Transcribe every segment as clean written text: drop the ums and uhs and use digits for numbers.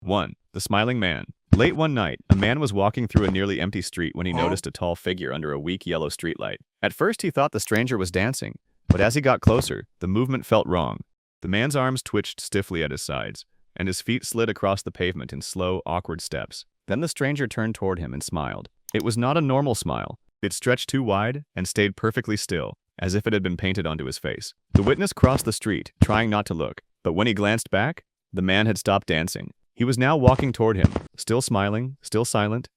1. The Smiling Man. Late one night, a man was walking through a nearly empty street when he noticed a tall figure under a weak yellow streetlight. At first, he thought the stranger was dancing, but as he got closer, the movement felt wrong. The man's arms twitched stiffly at his sides, and his feet slid across the pavement in slow, awkward steps. Then the stranger turned toward him and smiled. It was not a normal smile. It stretched too wide and stayed perfectly still, as if it had been painted onto his face. The witness crossed the street, trying not to look, but when he glanced back, the man had stopped dancing. He was now walking toward him, still smiling, still silent.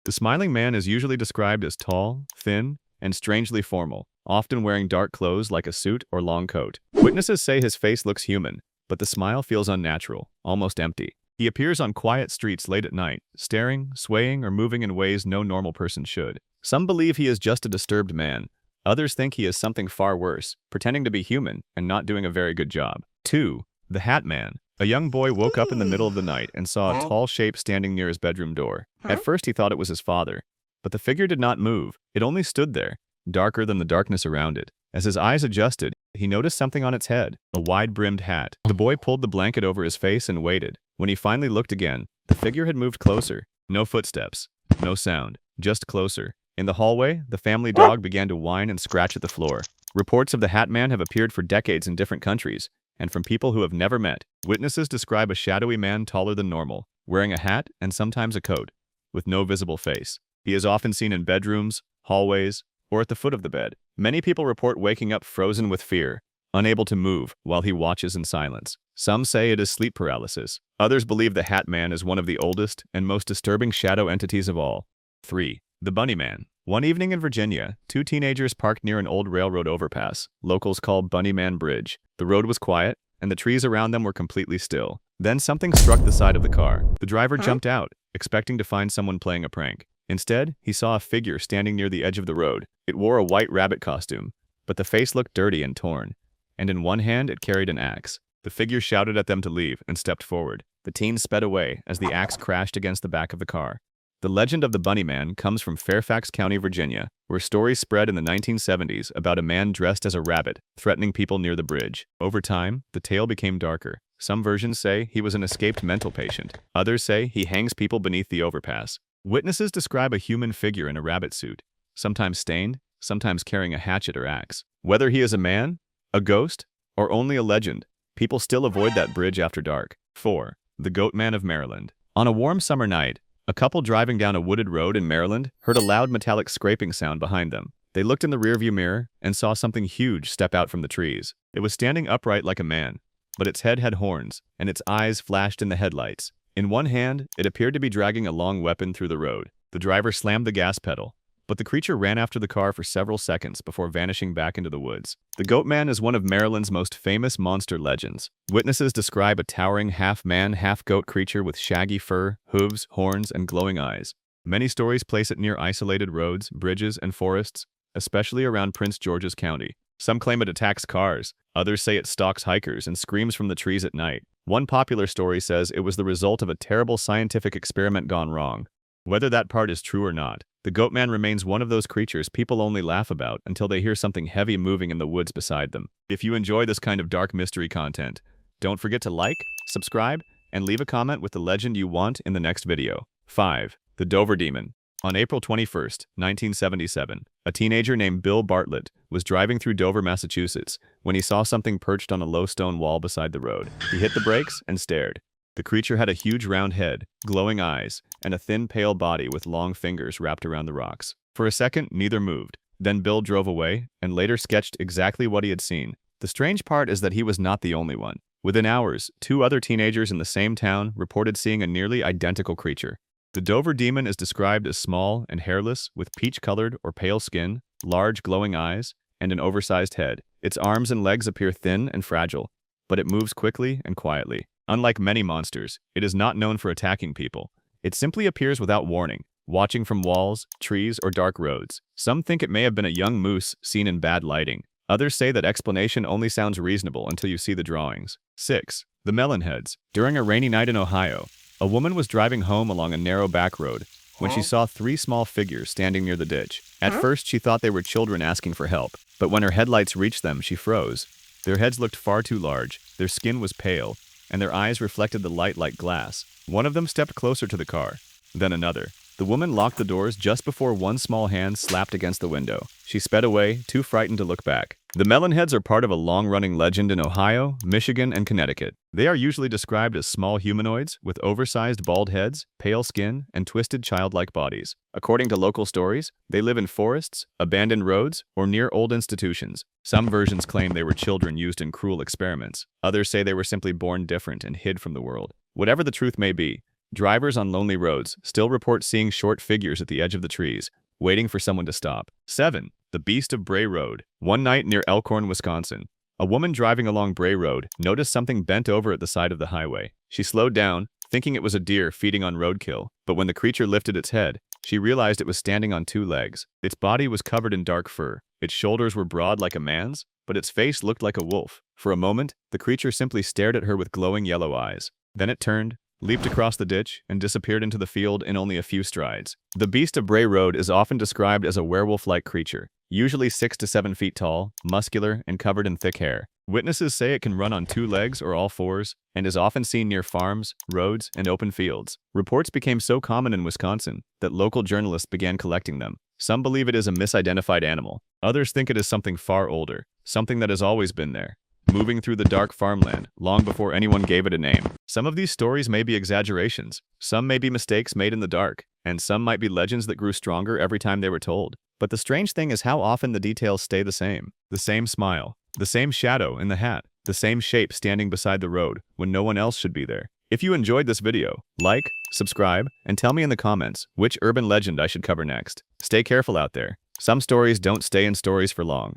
The smiling man is usually described as tall, thin, and strangely formal, often wearing dark clothes like a suit or long coat. Witnesses say his face looks human, but the smile feels unnatural, almost empty. He appears on quiet streets late at night, staring, swaying, or moving in ways no normal person should. Some believe he is just a disturbed man. Others think he is something far worse, pretending to be human and not doing a very good job. 2. The Hat Man. A young boy woke up in the middle of the night and saw a tall shape standing near his bedroom door. At first he thought it was his father, but the figure did not move. It only stood there, darker than the darkness around it. As his eyes adjusted, he noticed something on its head, a wide-brimmed hat. The boy pulled the blanket over his face and waited. When he finally looked again, the figure had moved closer. No footsteps, no sound, just closer. In the hallway, the family dog began to whine and scratch at the floor. Reports of the Hat Man have appeared for decades in different countries, and from people who have never met. Witnesses describe a shadowy man taller than normal, wearing a hat and sometimes a coat, with no visible face. He is often seen in bedrooms, hallways, or at the foot of the bed. Many people report waking up frozen with fear, unable to move while he watches in silence. Some say it is sleep paralysis. Others believe the Hat Man is one of the oldest and most disturbing shadow entities of all. 3. The Bunny Man. One evening in Virginia, 2 teenagers parked near an old railroad overpass, locals call Bunny Man Bridge. The road was quiet, and the trees around them were completely still. Then something struck the side of the car. The driver jumped out, expecting to find someone playing a prank. Instead, he saw a figure standing near the edge of the road. It wore a white rabbit costume, but the face looked dirty and torn, and in one hand it carried an axe. The figure shouted at them to leave and stepped forward. The teens sped away as the axe crashed against the back of the car. The legend of the Bunny Man comes from Fairfax County, Virginia, where stories spread in the 1970s about a man dressed as a rabbit, threatening people near the bridge. Over time, the tale became darker. Some versions say he was an escaped mental patient. Others say he hangs people beneath the overpass. Witnesses describe a human figure in a rabbit suit, sometimes stained, sometimes carrying a hatchet or axe. Whether he is a man, a ghost, or only a legend, people still avoid that bridge after dark. 4. The Goatman of Maryland. On a warm summer night, a couple driving down a wooded road in Maryland heard a loud metallic scraping sound behind them. They looked in the rearview mirror and saw something huge step out from the trees. It was standing upright like a man, but its head had horns, and its eyes flashed in the headlights. In one hand, it appeared to be dragging a long weapon through the road. The driver slammed the gas pedal, but the creature ran after the car for several seconds before vanishing back into the woods. The Goatman is one of Maryland's most famous monster legends. Witnesses describe a towering half-man, half-goat creature with shaggy fur, hooves, horns, and glowing eyes. Many stories place it near isolated roads, bridges, and forests, especially around Prince George's County. Some claim it attacks cars. Others say it stalks hikers and screams from the trees at night. One popular story says it was the result of a terrible scientific experiment gone wrong. Whether that part is true or not, the Goatman remains one of those creatures people only laugh about until they hear something heavy moving in the woods beside them. If you enjoy this kind of dark mystery content, don't forget to like, subscribe, and leave a comment with the legend you want in the next video. 5. The Dover Demon. On April 21, 1977, a teenager named Bill Bartlett was driving through Dover, Massachusetts, when he saw something perched on a low stone wall beside the road. He hit the brakes and stared. The creature had a huge round head, glowing eyes, and a thin pale body with long fingers wrapped around the rocks. For a second, neither moved. Then Bill drove away, and later sketched exactly what he had seen. The strange part is that he was not the only one. Within hours, 2 other teenagers in the same town reported seeing a nearly identical creature. The Dover Demon is described as small and hairless, with peach-colored or pale skin, large glowing eyes, and an oversized head. Its arms and legs appear thin and fragile, but it moves quickly and quietly. Unlike many monsters, it is not known for attacking people. It simply appears without warning, watching from walls, trees, or dark roads. Some think it may have been a young moose seen in bad lighting. Others say that explanation only sounds reasonable until you see the drawings. 6. The Melon Heads. During a rainy night in Ohio, a woman was driving home along a narrow back road when she saw 3 small figures standing near the ditch. At first, she thought they were children asking for help, but when her headlights reached them, she froze. Their heads looked far too large, their skin was pale, and their eyes reflected the light like glass. One of them stepped closer to the car, then another. The woman locked the doors just before one small hand slapped against the window. She sped away, too frightened to look back. The Melon Heads are part of a long-running legend in Ohio, Michigan, and Connecticut. They are usually described as small humanoids with oversized bald heads, pale skin, and twisted childlike bodies. According to local stories, they live in forests, abandoned roads, or near old institutions. Some versions claim they were children used in cruel experiments. Others say they were simply born different and hid from the world. Whatever the truth may be, drivers on lonely roads still report seeing short figures at the edge of the trees, waiting for someone to stop. 7. The Beast of Bray Road. One night near Elkhorn, Wisconsin, a woman driving along Bray Road noticed something bent over at the side of the highway. She slowed down, thinking it was a deer feeding on roadkill, but when the creature lifted its head, she realized it was standing on two legs. Its body was covered in dark fur. Its shoulders were broad like a man's, but its face looked like a wolf. For a moment, the creature simply stared at her with glowing yellow eyes. Then it turned, leaped across the ditch, and disappeared into the field in only a few strides. The Beast of Bray Road is often described as a werewolf-like creature, usually 6 to 7 feet tall, muscular, and covered in thick hair. Witnesses say it can run on two legs or all fours, and is often seen near farms, roads, and open fields. Reports became so common in Wisconsin that local journalists began collecting them. Some believe it is a misidentified animal. Others think it is something far older, something that has always been there, moving through the dark farmland long before anyone gave it a name. Some of these stories may be exaggerations, some may be mistakes made in the dark, and some might be legends that grew stronger every time they were told. But the strange thing is how often the details stay the same. The same smile, the same shadow in the hat, the same shape standing beside the road when no one else should be there. If you enjoyed this video, like, subscribe, and tell me in the comments which urban legend I should cover next. Stay careful out there. Some stories don't stay in stories for long.